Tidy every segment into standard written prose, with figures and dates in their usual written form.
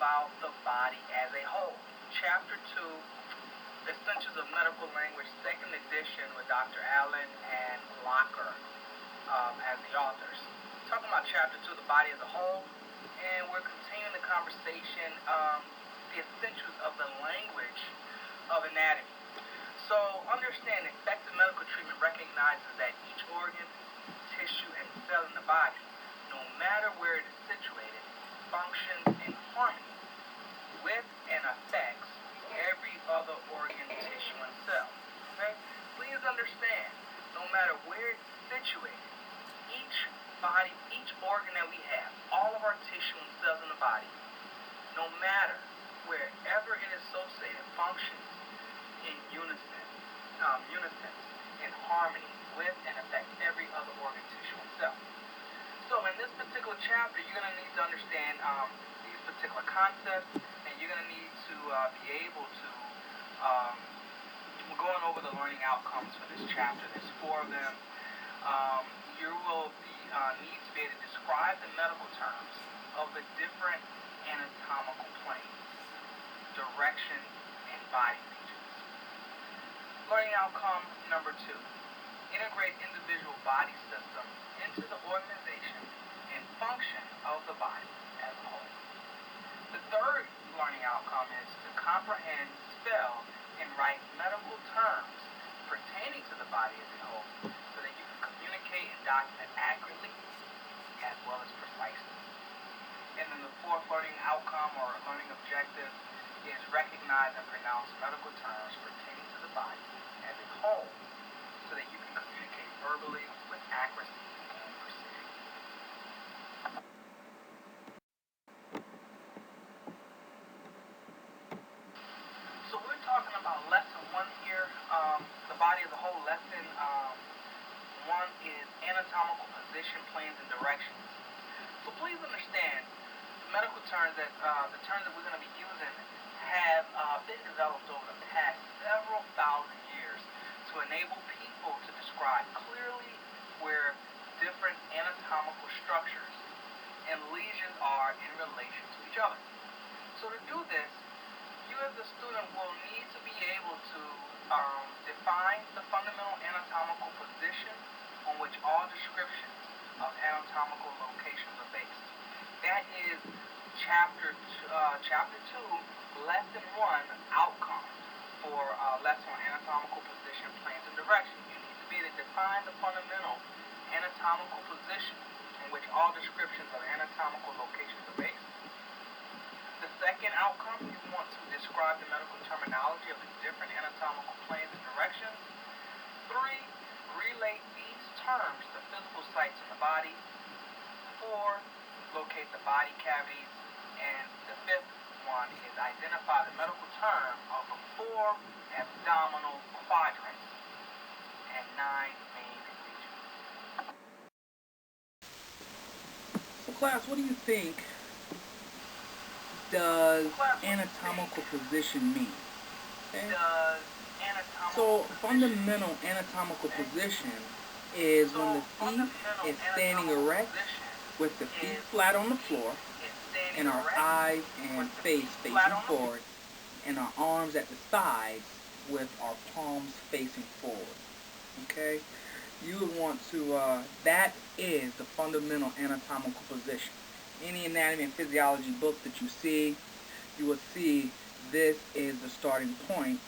about the body as a whole. Chapter 2, Essentials of Medical Language, 2nd edition with Dr. Allen and Locker as the authors. Talking about Chapter 2, the body as a whole, and we're continuing the conversation, the essentials of the language of anatomy. So understand effective medical treatment recognizes that each organ, tissue, and cell in the body, no matter where it is situated, functions in harmony with and affects every other organ, tissue, and cell. Okay? Please understand, no matter where it's situated, each organ that we have, all of our tissue and cells in the body, no matter wherever it is associated, functions in unison, in harmony with and affects every other organ, tissue, and cell. So in this particular chapter, you're going to need to understand these particular concepts, and you're going to need to be able to, we're going over the learning outcomes for this chapter. There's 4 of them. You will need to be able to describe the medical terms of the different anatomical planes, direction, and body features. Learning outcome number 2. Integrate individual body systems into the organization and function of the body as a whole. The 3rd learning outcome is to comprehend, spell, and write medical terms pertaining to the body as a whole so that you can communicate and document accurately as well as precisely. And then the 4th learning outcome or learning objective is recognize and pronounce medical terms pertaining to the body as a whole so that you can communicate verbally with accuracy and precision. So we're talking about lesson 1 here, the body as a whole. Lesson 1 is anatomical position, planes, and directions. So please understand, the medical terms that the terms that we're going to be using have been developed over the past several thousand years to enable people to describe clearly where different anatomical structures and lesions are in relation to each other. So to do this, you as a student will need to be able to define the fundamental anatomical position on which all descriptions of anatomical locations are based. That is chapter 2, lesson 1 outcome for lesson on anatomical position, planes, and directions. You need to be able to define the fundamental anatomical position in which all descriptions of anatomical locations are based. The 2nd outcome, you want to describe the medical terminology of the different anatomical planes and directions. 3, relate these terms to physical sites in the body. 4, locate the body cavities. And the 5th one is identify the medical term of the 4 abdominal quadrants and 9 main regions. So class, what do you think does anatomical position mean? Okay. So fundamental anatomical position is when the feet is standing erect with the feet flat on the floor and our eyes and face facing forward and our arms at the sides with our palms facing forward. Okay? You would want to, that is the fundamental anatomical position. Any anatomy and physiology book that you see, you will see this is the starting point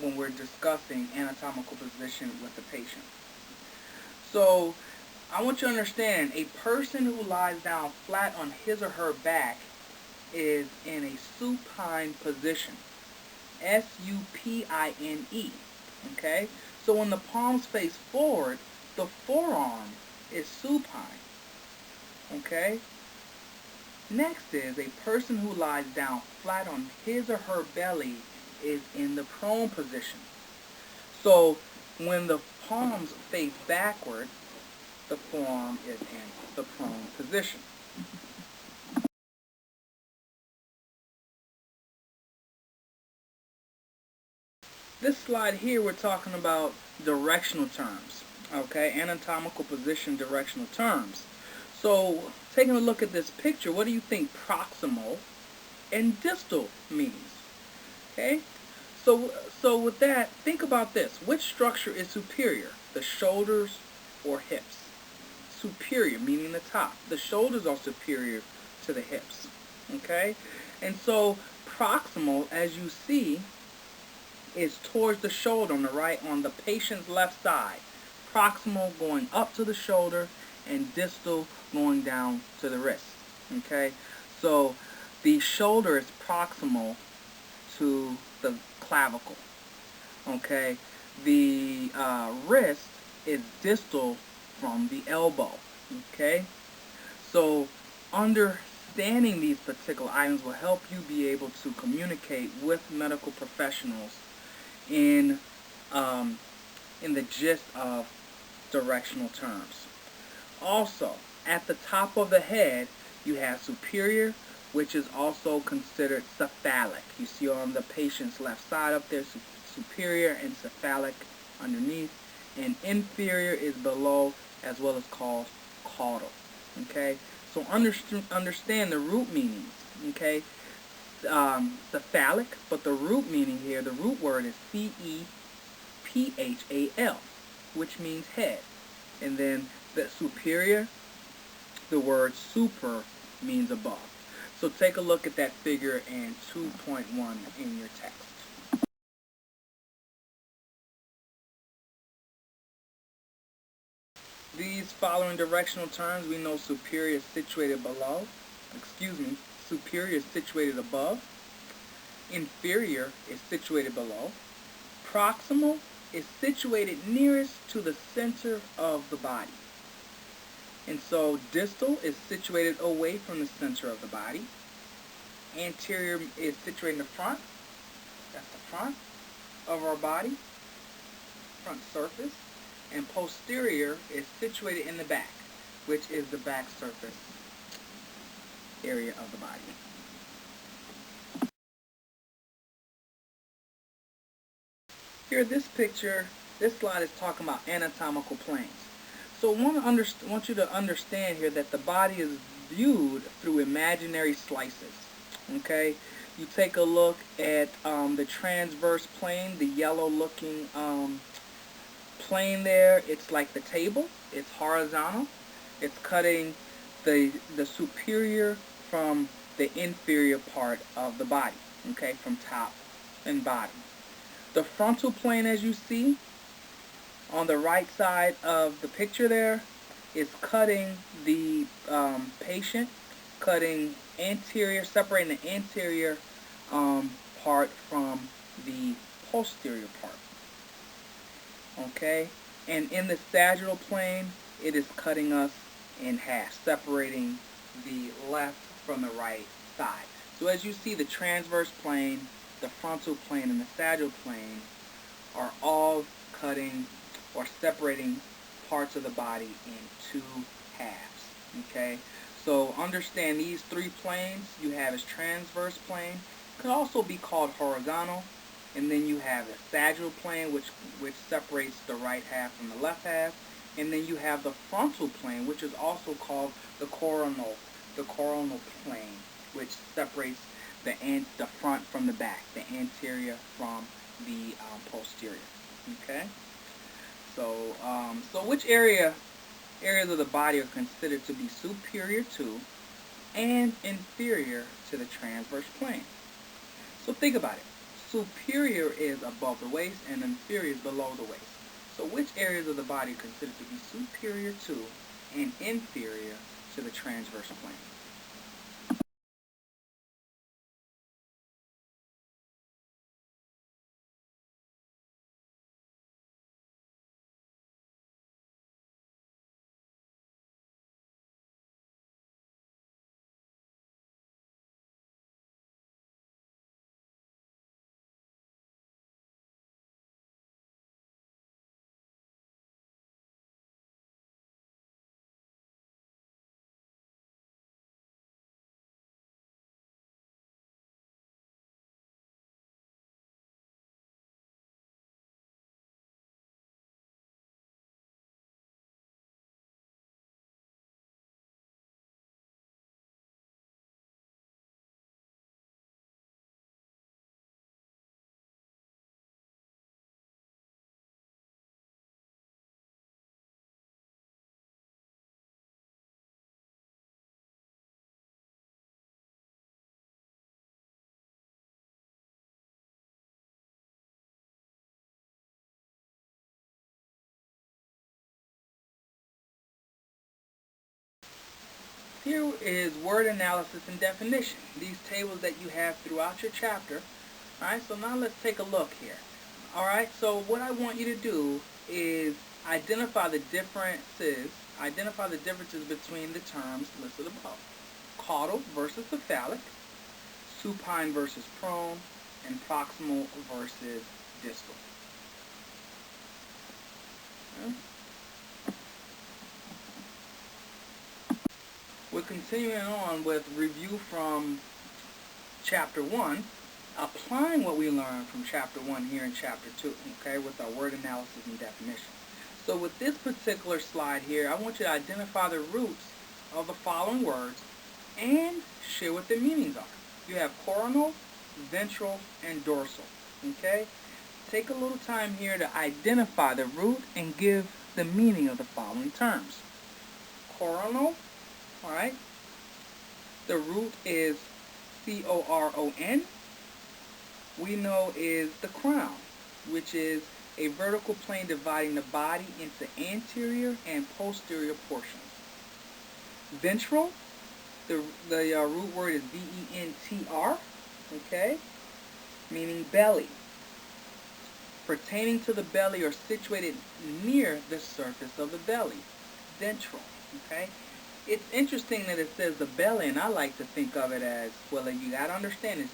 when we're discussing anatomical position with the patient. So, I want you to understand, a person who lies down flat on his or her back is in a supine position. S-U-P-I-N-E. Okay? So when the palms face forward, the forearm is supine. Okay? Next is a person who lies down flat on his or her belly is in the prone position. So when the palms face backward, the forearm is in the prone position. This slide here, we're talking about directional terms, okay? Anatomical position directional terms. So, taking a look at this picture, what do you think proximal and distal meanings. Okay? So with that, think about this. Which structure is superior? The shoulders or hips? Superior, meaning the top. The shoulders are superior to the hips. Okay? And so proximal, as you see, is towards the shoulder on the right, on the patient's left side. Proximal going up to the shoulder and distal going down to the wrist. Okay? So the shoulder is proximal to the clavicle. Okay? The wrist is distal from the elbow. Okay? So understanding these particular items will help you be able to communicate with medical professionals in the gist of directional terms. Also, at the top of the head, you have superior, which is also considered cephalic. You see on the patient's left side up there, superior and cephalic underneath, and inferior is below, as well as called caudal. Okay, so understand the root meanings. Okay, cephalic, but the root meaning here, the root word is C-E-P-H-A-L, which means head. And then the superior, the word super means above. So take a look at that figure in 2.1 in your text. These following directional terms, we know superior is situated below. Superior is situated above. Inferior is situated below. Proximal is situated nearest to the center of the body. And so distal is situated away from the center of the body. Anterior is situated in the front. That's the front of our body, front surface. And posterior is situated in the back, which is the back surface area of the body. Here, this picture, this slide is talking about anatomical planes. So I want you to understand here that the body is viewed through imaginary slices. Okay, you take a look at the transverse plane, the yellow-looking plane there. It's like the table. It's horizontal. It's cutting the superior from the inferior part of the body. Okay, from top and bottom. The frontal plane, as you see on the right side of the picture there, is cutting the patient, cutting anterior, separating the anterior part from the posterior part. Okay, and in the sagittal plane, it is cutting us in half, separating the left from the right side. So as you see, the transverse plane, the frontal plane, and the sagittal plane are all cutting or separating parts of the body in two halves. Okay, so understand these three planes you have is transverse plane, could also be called horizontal, and then you have the sagittal plane, which separates the right half from the left half, and then you have the frontal plane, which is also called the coronal plane, which separates the front from the back, the anterior from the posterior. Okay, so which areas of the body are considered to be superior to and inferior to the transverse plane? So think about it. Superior is above the waist and inferior is below the waist. So which areas of the body are considered to be superior to and inferior to the transverse plane? Here is word analysis and definition. These tables that you have throughout your chapter. Alright, so now let's take a look here. Alright, so what I want you to do is identify the differences between the terms listed above. Caudal versus cephalic, supine versus prone, and proximal versus distal. Okay. We're continuing on with review from Chapter 1, applying what we learned from Chapter 1 here in Chapter 2, okay, with our word analysis and definition. So with this particular slide here, I want you to identify the roots of the following words and share what their meanings are. You have coronal, ventral, and dorsal, okay? Take a little time here to identify the root and give the meaning of the following terms. Coronal, alright, the root is C-O-R-O-N. We know is the crown, which is a vertical plane dividing the body into anterior and posterior portions. Ventral, the root word is V-E-N-T-R, okay, meaning belly. Pertaining to the belly or situated near the surface of the belly. Ventral, okay. It's interesting that it says the belly, and I like to think of it as, well, you got to understand it's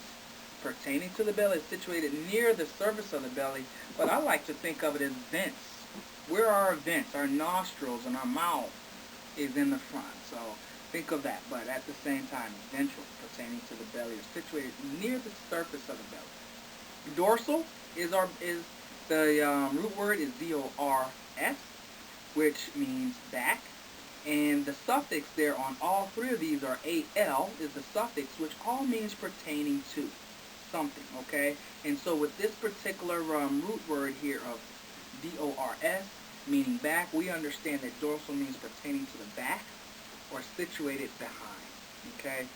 pertaining to the belly, situated near the surface of the belly, but I like to think of it as vents. Where are our vents? Our nostrils and our mouth is in the front, so think of that, but at the same time, ventral, pertaining to the belly, or situated near the surface of the belly. Dorsal is the root word is D-O-R-S, which means back. And the suffix there on all three of these are A-L is the suffix, which all means pertaining to something, okay? And so with this particular root word here of D-O-R-S, meaning back, we understand that dorsal means pertaining to the back or situated behind, okay?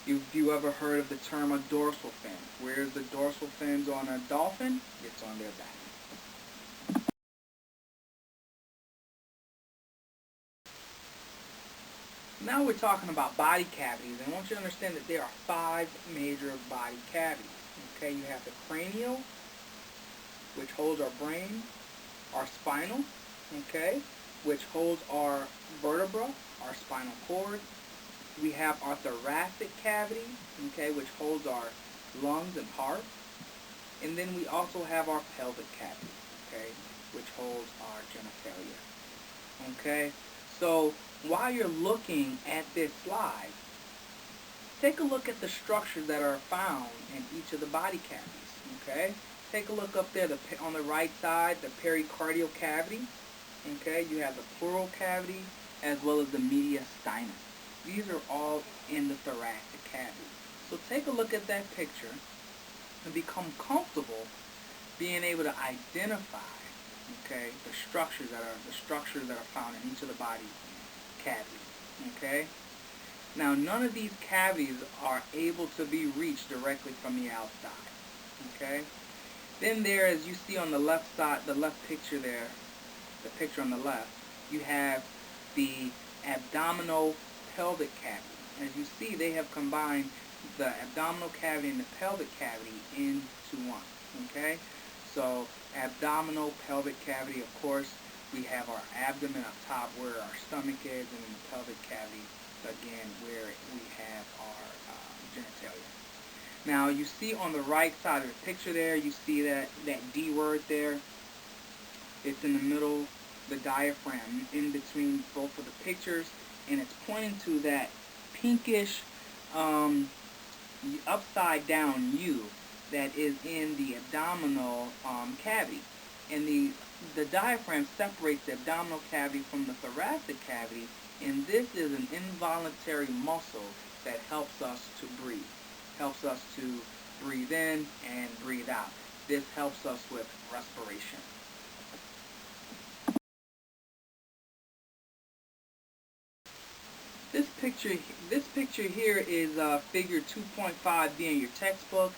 If you ever heard of the term a dorsal fin, where's the dorsal fins on a dolphin? It's on their back. Now we're talking about body cavities, and I want you to understand that there are 5 major body cavities. Okay, you have the cranial, which holds our brain, our spinal, okay, which holds our vertebra, our spinal cord. We have our thoracic cavity, okay, which holds our lungs and heart. And then we also have our pelvic cavity, okay, which holds our genitalia. Okay, so while you're looking at this slide, take a look at the structures that are found in each of the body cavities, okay? Take a look up there on the right side, the pericardial cavity, okay? You have the pleural cavity as well as the mediastinum. These are all in the thoracic cavity. So take a look at that picture and become comfortable being able to identify, okay, the structures that are found in each of the body cavities, okay? Now, none of these cavities are able to be reached directly from the outside, okay? Then there, as you see on the left side, the left picture there, the picture on the left, you have the abdominal pelvic cavity. As you see, they have combined the abdominal cavity and the pelvic cavity into one, okay? So, abdominal pelvic cavity, of course, we have our abdomen up top where our stomach is, and in the pelvic cavity, again, where we have our genitalia. Now, you see on the right side of the picture there, you see that D word there. It's in the middle, the diaphragm, in between both of the pictures, and it's pointing to that pinkish upside down U that is in the abdominal cavity. And the diaphragm separates the abdominal cavity from the thoracic cavity, and this is an involuntary muscle that helps us to breathe. Helps us to breathe in and breathe out. This helps us with respiration. This picture here is figure 2.5B in your textbook,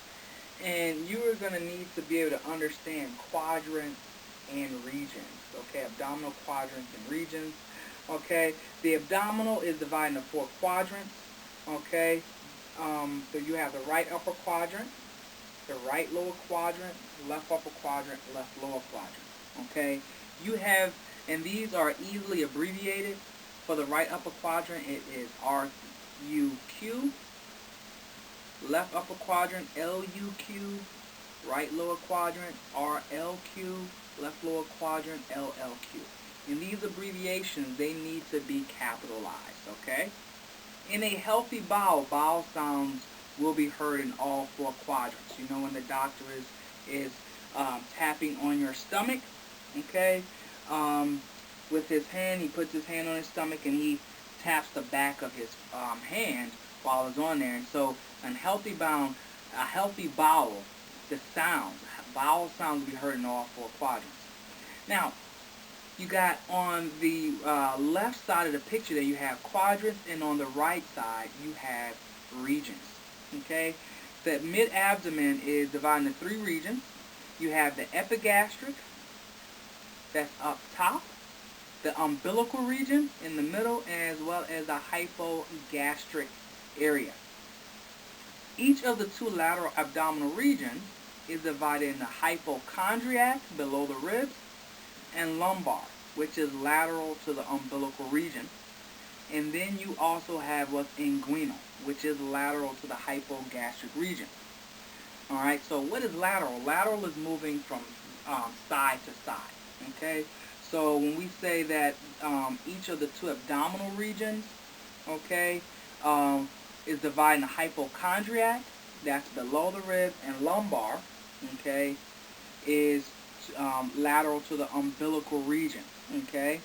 and you are going to need to be able to understand quadrants and regions. Okay, abdominal quadrants and regions. Okay, the abdominal is divided into 4 quadrants. Okay, so you have the right upper quadrant, the right lower quadrant, left upper quadrant, left lower quadrant. Okay, you have, and these are easily abbreviated. For the right upper quadrant, it is RUQ. Left upper quadrant, LUQ. Right lower quadrant, RLQ. Left lower quadrant, LLQ. And these abbreviations, they need to be capitalized, okay? In a healthy bowel, bowel sounds will be heard in all 4 quadrants. You know, when the doctor is tapping on your stomach, okay? With his hand, he puts his hand on his stomach and he taps the back of his hand while it's on there. And so, a healthy bowel, the bowel sounds will be heard in all 4 quadrants. Now, you got on the left side of the picture there, you have quadrants, and on the right side, you have regions. Okay? The mid-abdomen is divided into 3 regions. You have the epigastric, that's up top, the umbilical region in the middle, as well as the hypogastric area. Each of the 2 lateral abdominal regions is divided into hypochondriac, below the ribs, and lumbar, which is lateral to the umbilical region. And then you also have what's inguinal, which is lateral to the hypogastric region. Alright, so what is lateral? Lateral is moving from side to side. Okay, so when we say that each of the 2 abdominal regions, okay, is divided into hypochondriac, that's below the ribs, and lumbar, okay, is lateral to the umbilical region, okay,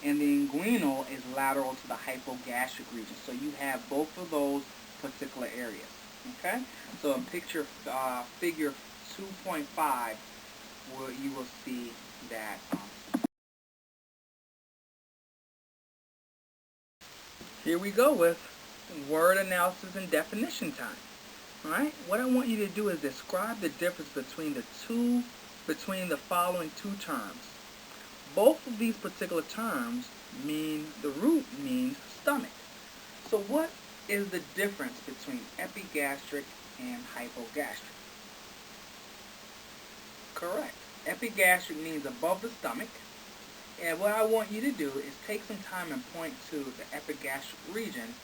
and the inguinal is lateral to the hypogastric region. So you have both of those particular areas, okay. So in figure 2.5, where you will see that. Here we go with word analysis and definition time. Alright, what I want you to do is describe the difference between the following 2 terms. Both of these particular terms mean, the root means stomach. So what is the difference between epigastric and hypogastric? Correct. Epigastric means above the stomach. And what I want you to do is take some time and point to the epigastric region,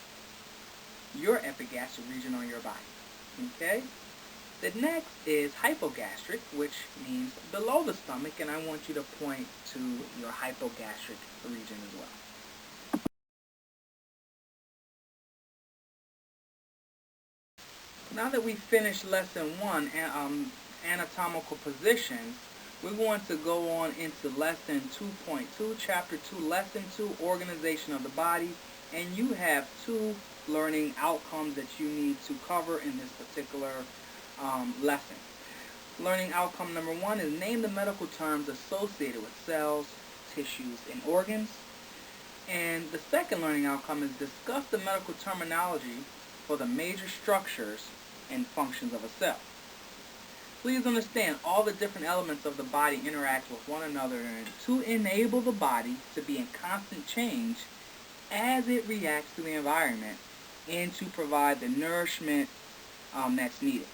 your epigastric region on your body. Okay? The next is hypogastric, which means below the stomach, and I want you to point to your hypogastric region as well. Now that we finished lesson 1, anatomical positions, we're going to go on into lesson 2.2, chapter 2, lesson 2, organization of the body, and you have 2 learning outcomes that you need to cover in this particular lesson. Learning outcome number 1 is name the medical terms associated with cells, tissues, and organs. And the second learning outcome is discuss the medical terminology for the major structures and functions of a cell. Please understand all the different elements of the body interact with one another to enable the body to be in constant change as it reacts to the environment and to provide the nourishment that's needed.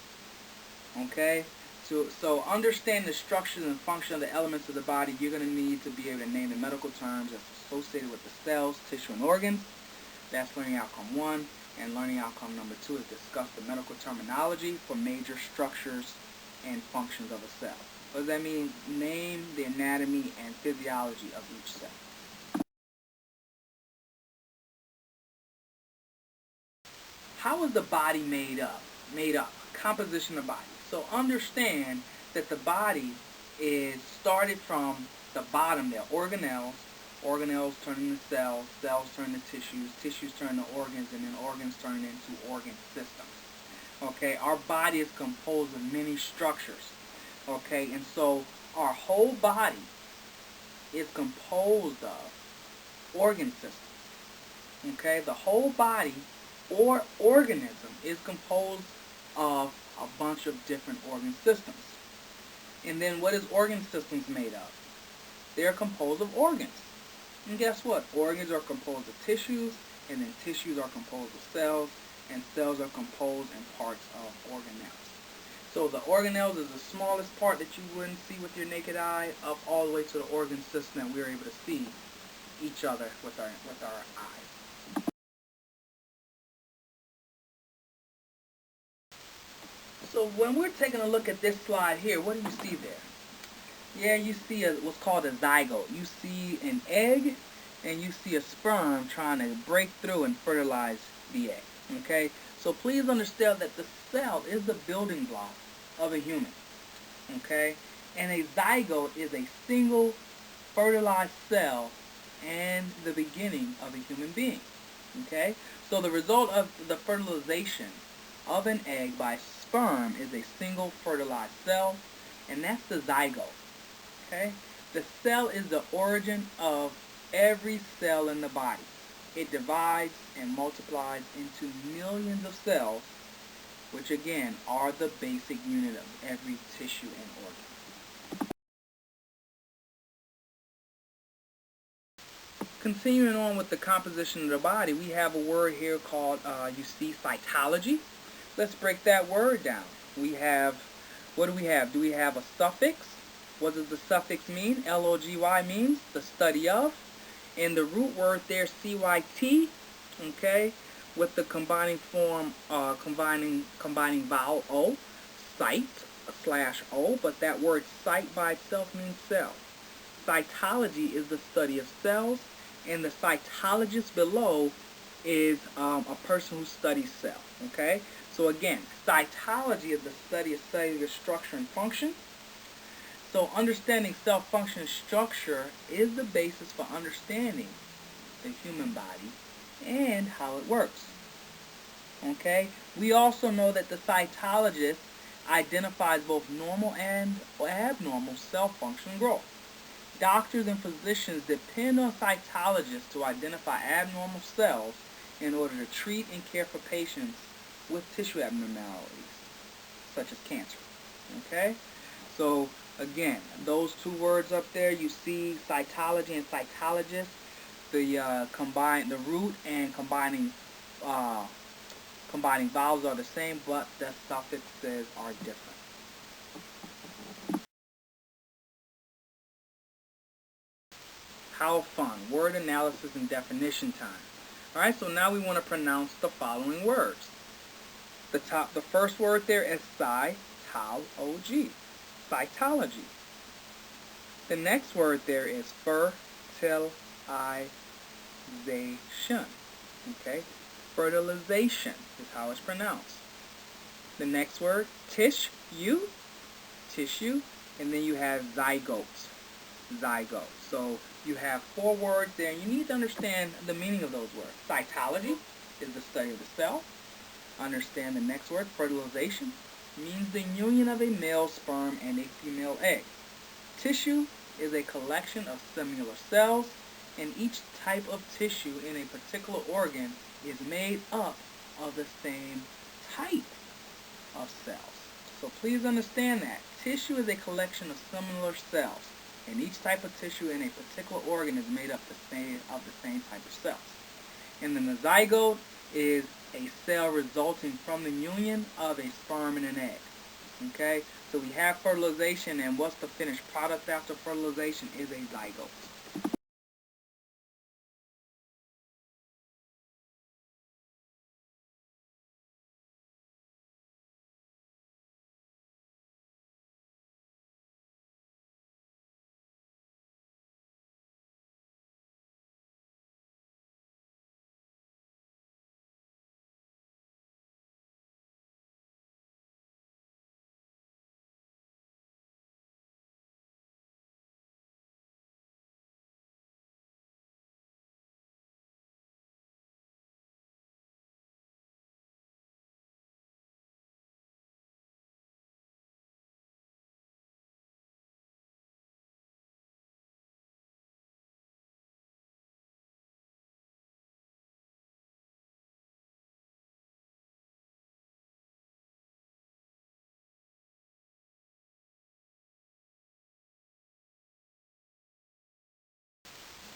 Okay? So understand the structures and function of the elements of the body. You're going to need to be able to name the medical terms that's associated with the cells, tissue, and organs. That's learning outcome 1. And learning outcome number 2 is discuss the medical terminology for major structures and functions of a cell. What does that mean? Name the anatomy and physiology of each cell. How is the body made up? Composition of the body. So understand that the body is started from the bottom there. Organelles turn into cells turn into tissues turn into organs, and then organs turn into organ systems. Okay, our body is composed of many structures. Okay, and so our whole body is composed of organ systems. Okay, the whole body or organism is composed of a bunch of different organ systems. And then what is organ systems made of? They are composed of organs. And guess what? Organs are composed of tissues, and then tissues are composed of cells, and cells are composed in parts of organelles. So the organelles is the smallest part that you wouldn't see with your naked eye, up all the way to the organ system that we're able to see each other with our eyes. So when we're taking a look at this slide here, what do you see there? Yeah, you see what's called a zygote. You see an egg, and you see a sperm trying to break through and fertilize the egg. Okay? So please understand that the cell is the building block of a human. Okay? And a zygote is a single fertilized cell and the beginning of a human being. Okay? So the result of the fertilization of an egg by sperm is a single fertilized cell, and that's the zygote. Okay? The cell is the origin of every cell in the body. It divides and multiplies into millions of cells, which again are the basic unit of every tissue and organ. Continuing on with the composition of the body, we have a word here called, you see, cytology. Let's break that word down. We have, what do we have? Do we have a suffix? What does the suffix mean? L-O-G-Y means the study of. And the root word there, C-Y-T, okay, with the combining form, combining vowel O, site / O, but that word site by itself means cell. Cytology is the study of cells, and the cytologist below is a person who studies cells, okay? So again, cytology is the study of cellular structure and function. So understanding cell function and structure is the basis for understanding the human body and how it works. Okay? We also know that the cytologist identifies both normal and abnormal cell function growth. Doctors and physicians depend on cytologists to identify abnormal cells in order to treat and care for patients with tissue abnormalities, such as cancer. Okay? So, again, those two words up there, you see cytology and cytologist, the root and combining vowels are the same, but the suffixes are different. How fun. Word analysis and definition time. Alright, so now we want to pronounce the following words. The first word there is cytology. Cytology. The next word there is fertilization. Okay? Fertilization is how it's pronounced. The next word, tissue. Tissue. And then you have zygotes. Zygote. So you have 4 words there, and you need to understand the meaning of those words. Cytology is the study of the cell. Understand the next word, fertilization, means the union of a male sperm and a female egg. Tissue is a collection of similar cells, and each type of tissue in a particular organ is made up of the same type of cells. So please understand that. Tissue is a collection of similar cells, and each type of tissue in a particular organ is made up of the same type of cells. And then the zygote is a cell resulting from the union of a sperm and an egg. Okay? So we have fertilization, and what's the finished product after fertilization is a zygote.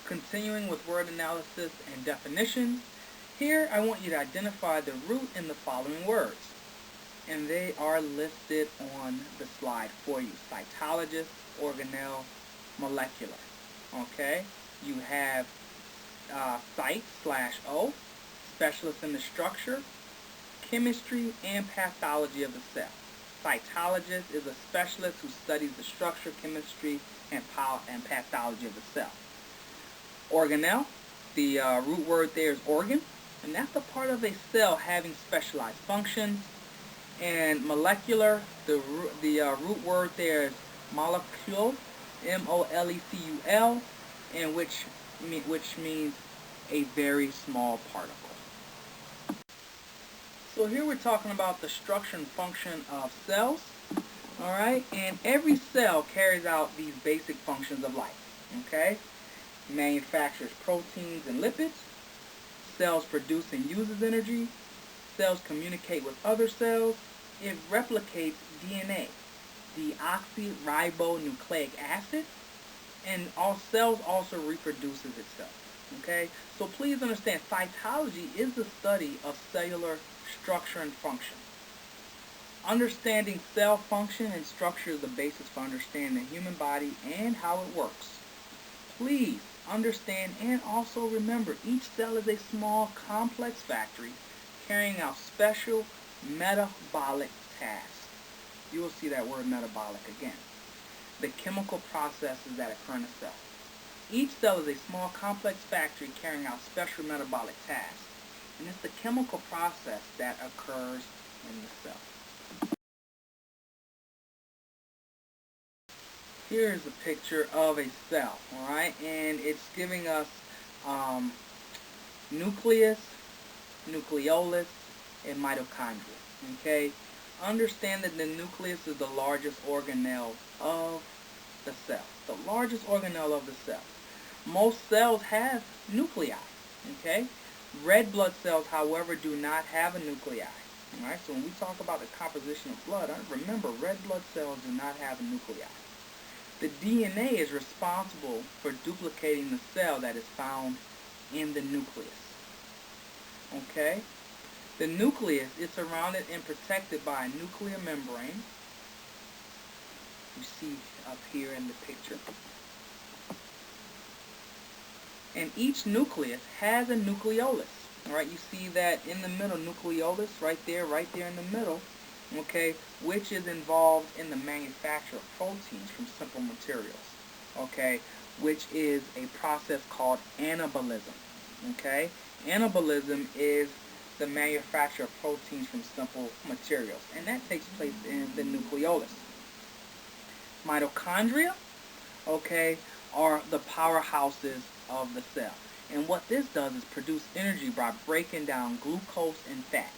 Continuing with word analysis and definitions, here I want you to identify the root in the following words. And they are listed on the slide for you. Cytologist, organelle, molecular. Okay? You have cyte/O, specialist in the structure, chemistry, and pathology of the cell. Cytologist is a specialist who studies the structure, chemistry, and pathology of the cell. Organelle, the root word there is organ, and that's a part of a cell having specialized functions. And molecular, the root word there is molecule, M-O-L-E-C-U-L, and which means a very small particle. So here we're talking about the structure and function of cells, alright, and every cell carries out these basic functions of life, okay? Manufactures proteins and lipids, cells produce and uses energy, cells communicate with other cells, it replicates DNA, deoxyribonucleic acid, and all cells also reproduces itself. Okay? So please understand, cytology is the study of cellular structure and function. Understanding cell function and structure is the basis for understanding the human body and how it works. Please understand and also remember, each cell is a small, complex factory carrying out special metabolic tasks. You will see that word metabolic again. The chemical processes that occur in a cell. Each cell is a small, complex factory carrying out special metabolic tasks. And it's the chemical process that occurs in the cell. Here's a picture of a cell, alright? And it's giving us nucleus, nucleolus, and mitochondria. Okay? Understand that the nucleus is the largest organelle of the cell. The largest organelle of the cell. Most cells have nuclei. Okay? Red blood cells, however, do not have a nuclei. Alright? So when we talk about the composition of blood, remember, red blood cells do not have a nuclei. The DNA is responsible for duplicating the cell that is found in the nucleus. Okay? The nucleus is surrounded and protected by a nuclear membrane. You see up here in the picture. And each nucleus has a nucleolus. Alright, you see that in the middle, nucleolus, right there in the middle, okay, which is involved in the manufacture of proteins from simple materials, okay, which is a process called anabolism, okay. Anabolism is the manufacture of proteins from simple materials, and that takes place in the nucleolus. Mitochondria, okay, are the powerhouses of the cell, and what this does is produce energy by breaking down glucose and fat.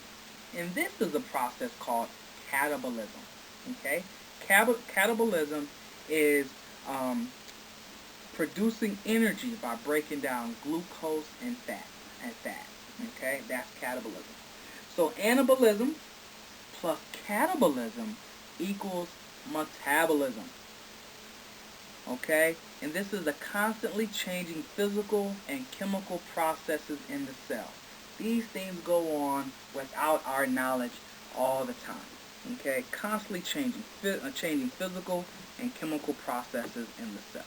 And this is a process called catabolism. Okay, catabolism is producing energy by breaking down glucose and fat. Okay, that's catabolism. So anabolism plus catabolism equals metabolism. Okay, and this is the constantly changing physical and chemical processes in the cell. These things go on without our knowledge all the time. Okay, constantly changing physical and chemical processes in the cell.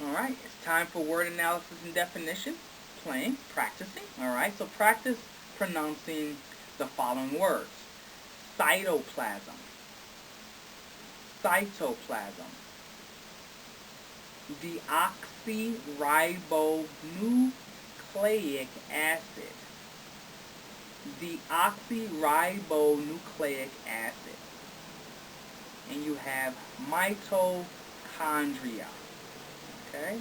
Alright, it's time for word analysis and definition. Playing, practicing. Alright, so practice pronouncing the following words. Cytoplasm. Cytoplasm. Deoxyribonucleic acid. Deoxyribonucleic acid. And you have mitochondria. mitochondria. Okay?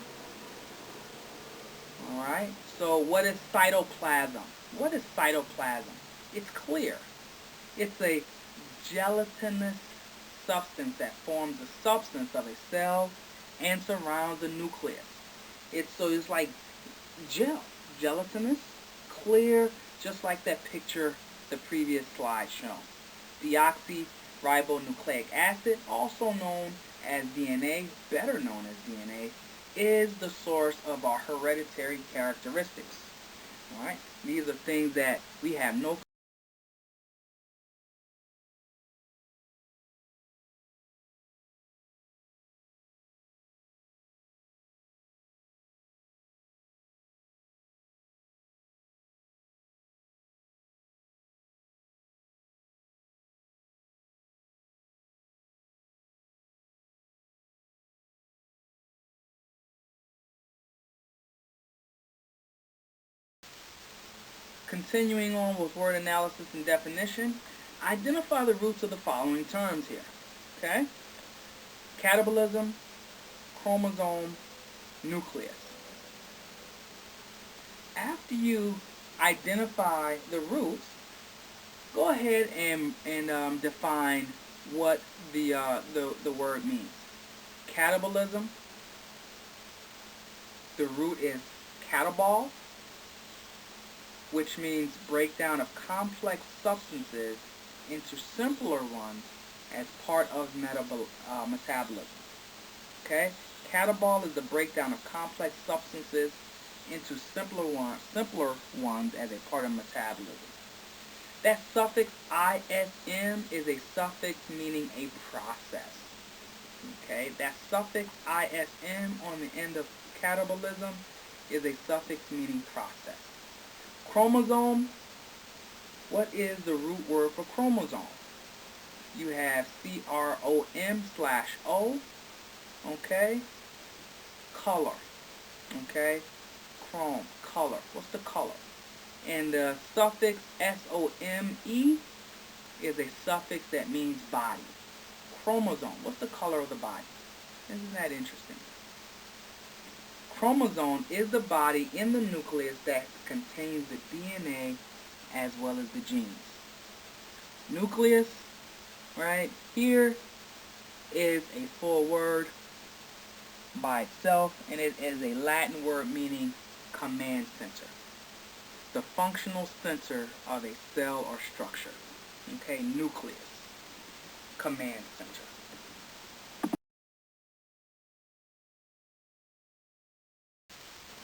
Alright? So what is cytoplasm? What is cytoplasm? It's clear. It's a gelatinous substance that forms the substance of a cell and surrounds the nucleus. It's like gelatinous, clear, just like that picture the previous slide shown. Deoxyribonucleic acid, also known as DNA, better known as DNA, is the source of our hereditary characteristics. Alright? These are things that we have no Continuing on with word analysis and definition, identify the roots of the following terms here. Okay? Catabolism, chromosome, nucleus. After you identify the roots, go ahead and define what the word means. Catabolism, the root is catabol, which means breakdown of complex substances into simpler ones as part of metabolism. Okay? Catabol is the breakdown of complex substances into simpler ones as a part of metabolism. That suffix ism is a suffix meaning a process. Okay? That suffix ism on the end of catabolism is a suffix meaning process. Chromosome, what is the root word for chromosome? You have CROM/O, okay? Color, okay? Chrome, color. What's the color? And the suffix SOME is a suffix that means body. Chromosome, what's the color of the body? Isn't that interesting? Chromosome is the body in the nucleus that contains the DNA as well as the genes. Nucleus, right, here is a full word by itself, and it is a Latin word meaning command center. The functional center of a cell or structure. Okay, nucleus, command center.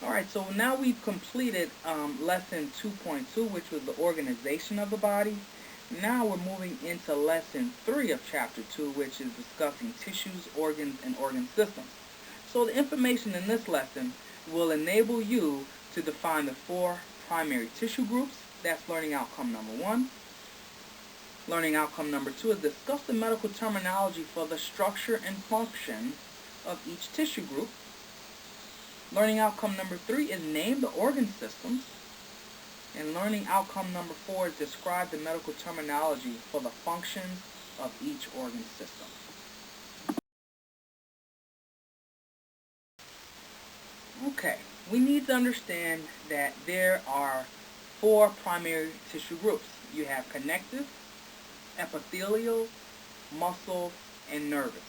Alright, so now we've completed lesson 2.2, which was the organization of the body. Now we're moving into lesson 3 of chapter 2, which is discussing tissues, organs, and organ systems. So the information in this lesson will enable you to define the 4 primary tissue groups. That's learning outcome number 1. Learning outcome number 2 is discuss the medical terminology for the structure and function of each tissue group. Learning outcome number 3 is name the organ systems. And learning outcome number 4 is describe the medical terminology for the functions of each organ system. Okay, we need to understand that there are 4 primary tissue groups. You have connective, epithelial, muscle, and nervous.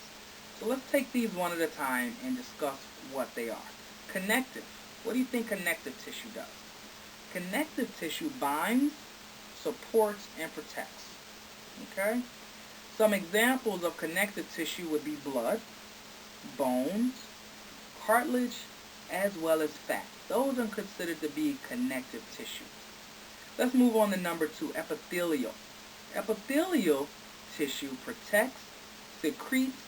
So let's take these one at a time and discuss what they are. Connective. What do you think connective tissue does? Connective tissue binds, supports, and protects. Okay? Some examples of connective tissue would be blood, bones, cartilage, as well as fat. Those are considered to be connective tissue. Let's move on to number 2, epithelial. Epithelial tissue protects, secretes,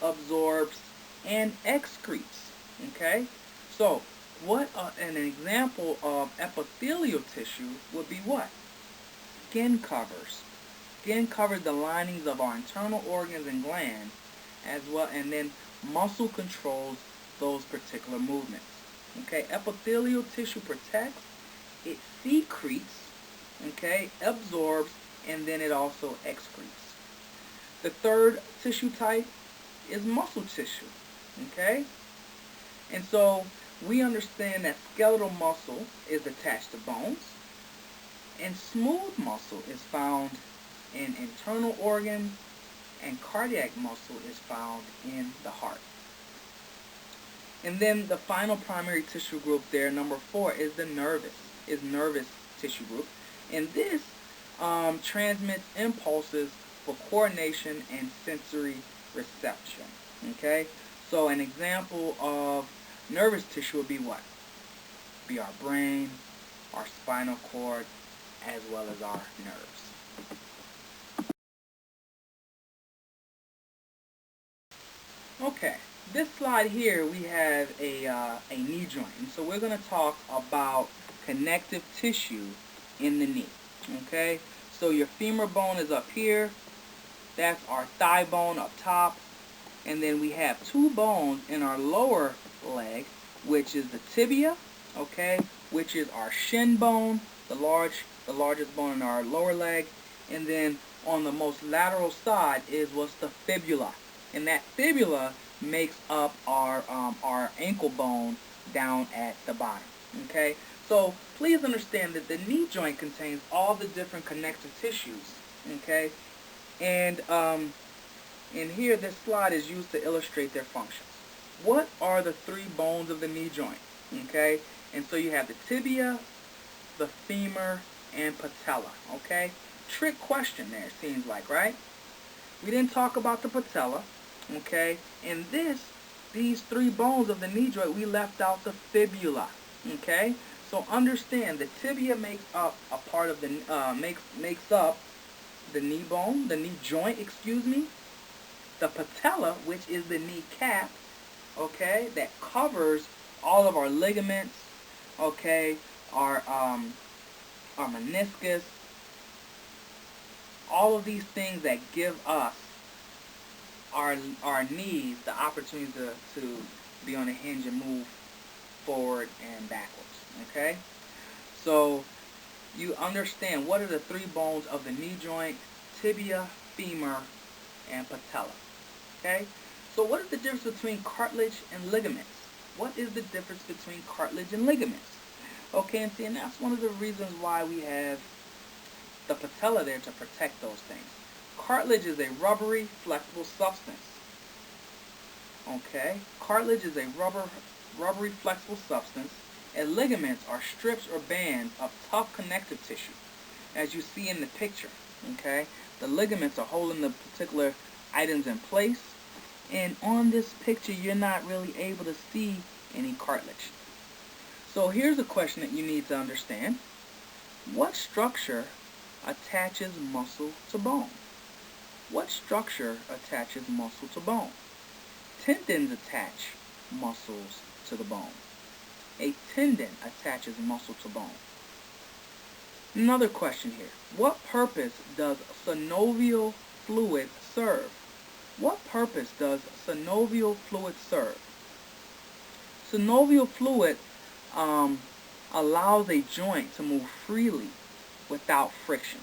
absorbs, and excretes. Okay? So, an example of epithelial tissue would be what? Skin covers. Skin covers the linings of our internal organs and glands, as well, and then muscle controls those particular movements. Okay, epithelial tissue protects, it secretes, okay, absorbs, and then it also excretes. The third tissue type is muscle tissue. Okay? And so we understand that skeletal muscle is attached to bones, and smooth muscle is found in internal organs, and cardiac muscle is found in the heart. And then the final primary tissue group there, number 4, is the nervous tissue group. And this transmits impulses for coordination and sensory reception. Okay? So an example of nervous tissue would be what? Be our brain, our spinal cord, as well as our nerves. Okay, this slide here we have a knee joint, and so we're going to talk about connective tissue in the knee. Okay, so your femur bone is up here, that's our thigh bone up top, and then we have 2 bones in our lower leg, which is the tibia, okay, which is our shin bone, the largest bone in our lower leg, and then on the most lateral side is what's the fibula, and that fibula makes up our ankle bone down at the bottom. Okay, so please understand that the knee joint contains all the different connective tissues. Okay, and here this slide is used to illustrate their functions. What are the 3 bones of the knee joint? Okay, and so you have the tibia, the femur, and patella. Okay, trick question there, it seems like, right? We didn't talk about the patella. Okay, and these 3 bones of the knee joint, we left out the fibula. Okay, so understand the tibia makes up a part of the makes up the knee bone, the knee joint, excuse me. The patella, which is the knee cap, okay, that covers all of our ligaments, okay, our meniscus, all of these things that give us our knees the opportunity to be on a hinge and move forward and backwards. Okay, so you understand what are the 3 bones of the knee joint: tibia, femur, and patella. Okay, so what is the difference between cartilage and ligaments? What is the difference between cartilage and ligaments? Okay, and see, and that's one of the reasons why we have the patella there, to protect those things. Cartilage is a rubbery, flexible substance. Okay, cartilage is a rubbery, flexible substance, and ligaments are strips or bands of tough connective tissue, as you see in the picture. Okay, the ligaments are holding the particular items in place, and on this picture you're not really able to see any cartilage. So here's a question that you need to understand. What structure attaches muscle to bone? What structure attaches muscle to bone? Tendons attach muscles to the bone. A tendon attaches muscle to bone. Another question here. What purpose does synovial fluid serve? What purpose does synovial fluid serve? Synovial fluid allows a joint to move freely without friction.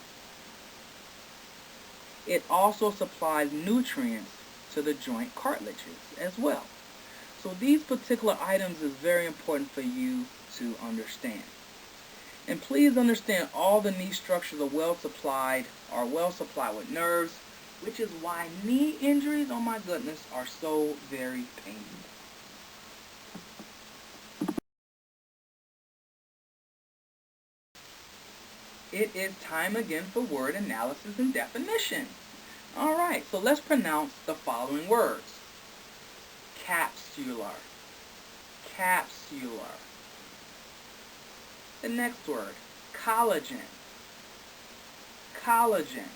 It also supplies nutrients to the joint cartilages as well. So these particular items is very important for you to understand. And please understand all the knee structures are well supplied with nerves, which is why knee injuries, oh my goodness, are so very painful. It is time again for word analysis and definition. Alright, so let's pronounce the following words. Capsular. Capsular. The next word, collagen. Collagen.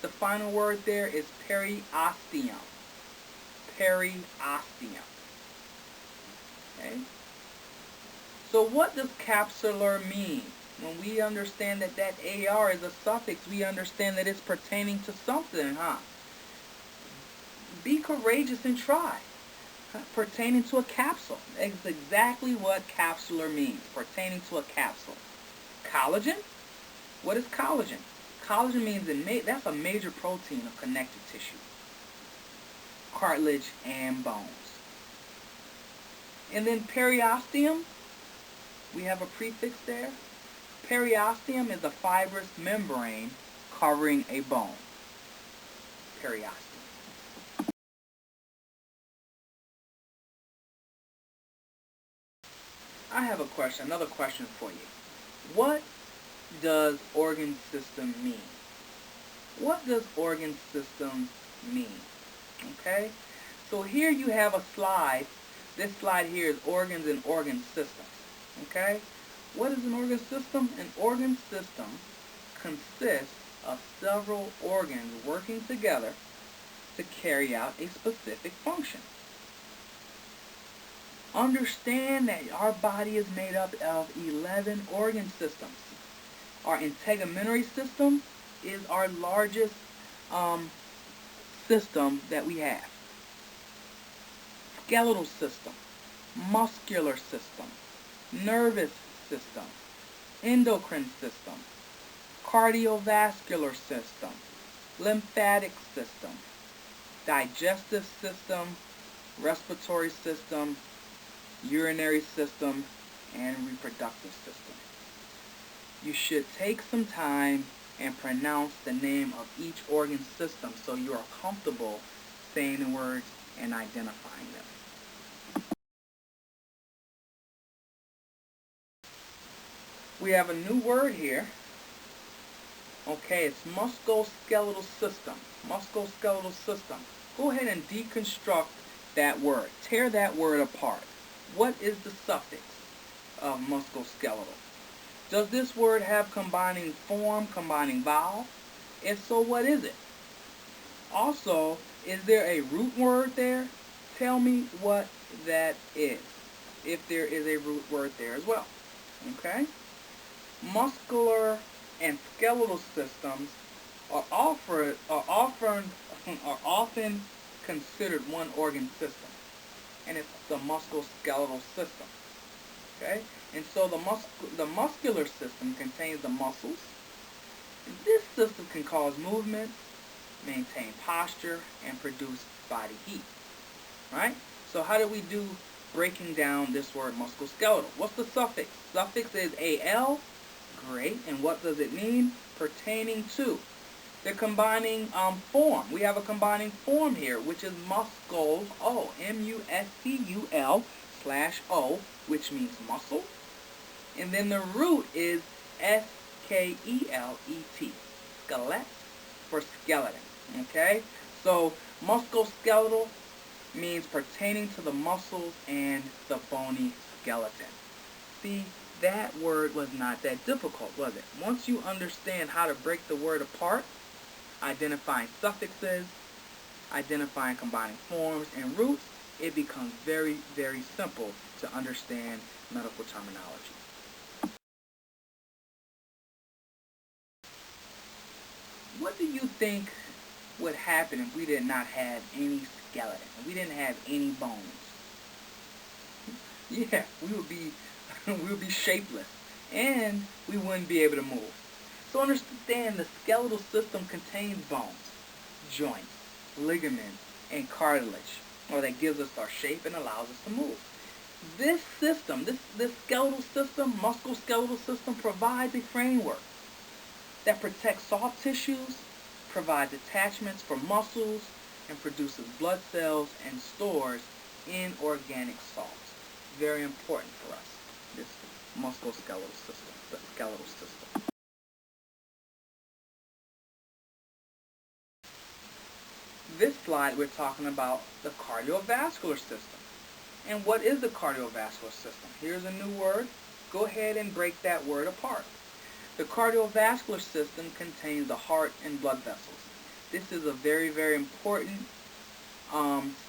The final word there is periosteum. Periosteum. Okay? So what does capsular mean? When we understand that that AR is a suffix, we understand that it's pertaining to something, huh? Be courageous and try. Pertaining to a capsule. That's exactly what capsular means. Pertaining to a capsule. Collagen? What is collagen? Collagen means that's a major protein of connective tissue. cartilage, and bones. And then periosteum, we have a prefix there. Periosteum is a fibrous membrane covering a bone. Periosteum. I have a question, another question for you. What does organ system mean? What does organ system mean? Okay? So here you have a slide. This slide here is organs and organ systems. Okay? What is an organ system? An organ system consists of several organs working together to carry out a specific function. Understand that our body is made up of 11 organ systems. Our integumentary system is our largest system that we have. Skeletal system, muscular system, nervous system, endocrine system, cardiovascular system, lymphatic system, digestive system, respiratory system, urinary system, and reproductive system. You should take some time and pronounce the name of each organ system so you are comfortable saying the words and identifying them. We have a new word here. Okay, it's musculoskeletal system. Musculoskeletal system. Go ahead and deconstruct that word. Tear that word apart. What is the suffix of musculoskeletal? Does this word have combining form, combining vowel? If so, what is it? Also, is there a root word there? Tell me what that is, if there is a root word there as well. Okay? Muscular and skeletal systems are often considered one organ system, and it's the musculoskeletal system. Okay? And so the muscular system contains the muscles. This system can cause movement, maintain posture, and produce body heat. Right? So how do we do breaking down this word musculoskeletal? What's the suffix? Suffix is al. Great. And what does it mean? Pertaining to. They're combining form. We have a combining form here, which is muscul, muscul/o, which means muscle. And then the root is skelet, skelet for skeleton. Okay? So musculoskeletal means pertaining to the muscles and the bony skeleton. See, that word was not that difficult, was it? Once you understand how to break the word apart, identifying suffixes, identifying combining forms and roots, it becomes very, very simple to understand medical terminology. What do you think would happen if we did not have any skeleton, if we didn't have any bones? Yeah, we would be shapeless, and we wouldn't be able to move. So understand the skeletal system contains bones, joints, ligaments, and cartilage, that gives us our shape and allows us to move. This system, this skeletal system, musculoskeletal system, provides a framework that protects soft tissues, provides attachments for muscles, and produces blood cells and stores inorganic salts. Very important for us, this musculoskeletal system, the skeletal system. This slide we're talking about the cardiovascular system. And what is the cardiovascular system? Here's a new word. Go ahead and break that word apart. The cardiovascular system contains the heart and blood vessels. This is a very, very important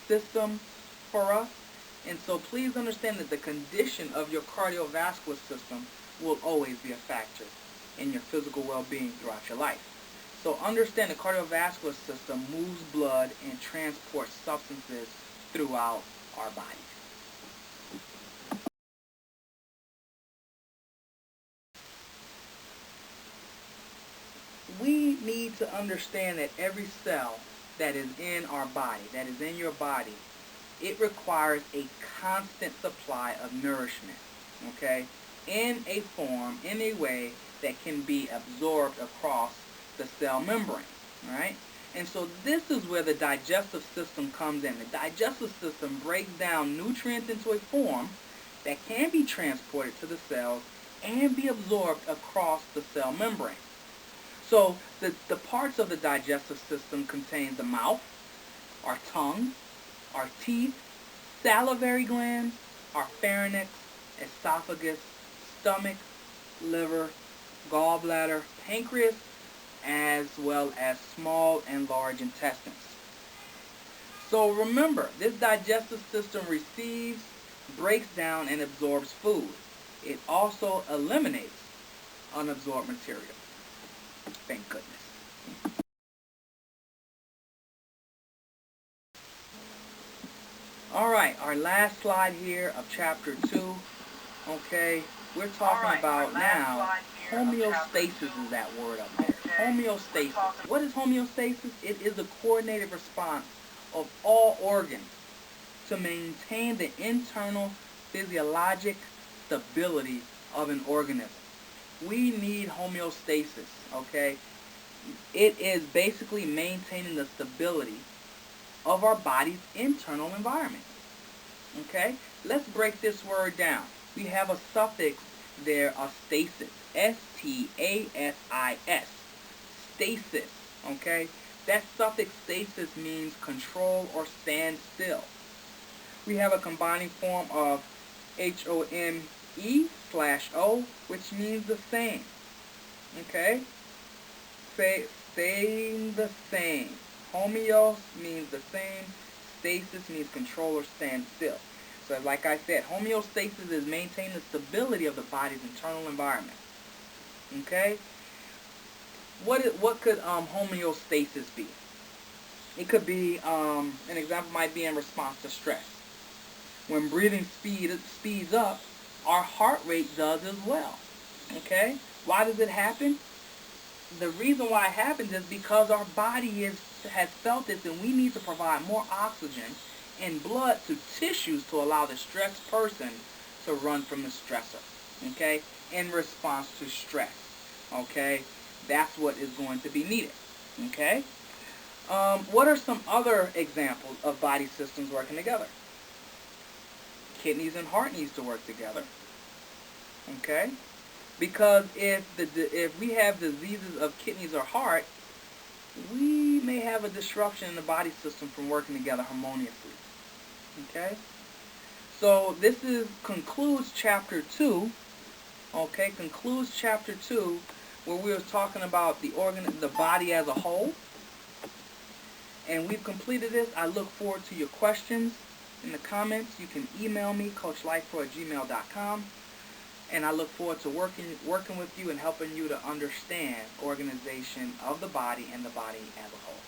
system for us. And so please understand that the condition of your cardiovascular system will always be a factor in your physical well-being throughout your life. So understand the cardiovascular system moves blood and transports substances throughout our bodies. We need to understand that every cell that is in our body, that is in your body, it requires a constant supply of nourishment, okay, in a form, in a way that can be absorbed across the cell membrane, all right? And so this is where the digestive system comes in. The digestive system breaks down nutrients into a form that can be transported to the cells and be absorbed across the cell membrane. So the parts of the digestive system contain the mouth, our tongue, our teeth, salivary glands, our pharynx, esophagus, stomach, liver, gallbladder, pancreas, as well as small and large intestines. So remember, this digestive system receives, breaks down, and absorbs food. It also eliminates unabsorbed material. Thank goodness. Alright, our last slide here of chapter 2. Okay, we're talking about now homeostasis is that word up there. Homeostasis. What is homeostasis? It is the coordinated response of all organs to maintain the internal physiologic stability of an organism. We need homeostasis, okay? It is basically maintaining the stability of our body's internal environment, okay? Let's break this word down. We have a suffix there of stasis, S-T-A-S-I-S, stasis, okay? That suffix stasis means control or stand still. We have a combining form of H-O-M-E/O, which means the same, okay? Staying the same. Homeos means the same. Stasis means control or stand still. So like I said, homeostasis is maintaining the stability of the body's internal environment. Okay? What could homeostasis be? It could be, an example might be in response to stress. When breathing speeds up, our heart rate does as well. Okay? Why does it happen? The reason why it happens is because our body has felt this, and we need to provide more oxygen and blood to tissues to allow the stressed person to run from the stressor, okay, in response to stress, okay? That's what is going to be needed, okay? What are some other examples of body systems working together? Kidneys and heart needs to work together, okay? Because if we have diseases of kidneys or heart, we may have a disruption in the body system from working together harmoniously. Okay? So this concludes chapter 2. Okay, concludes chapter 2, where we were talking about the body as a whole. And we've completed this. I look forward to your questions in the comments. You can email me, coachlifepro@gmail.com. And I look forward to working with you and helping you to understand organization of the body and the body as a whole.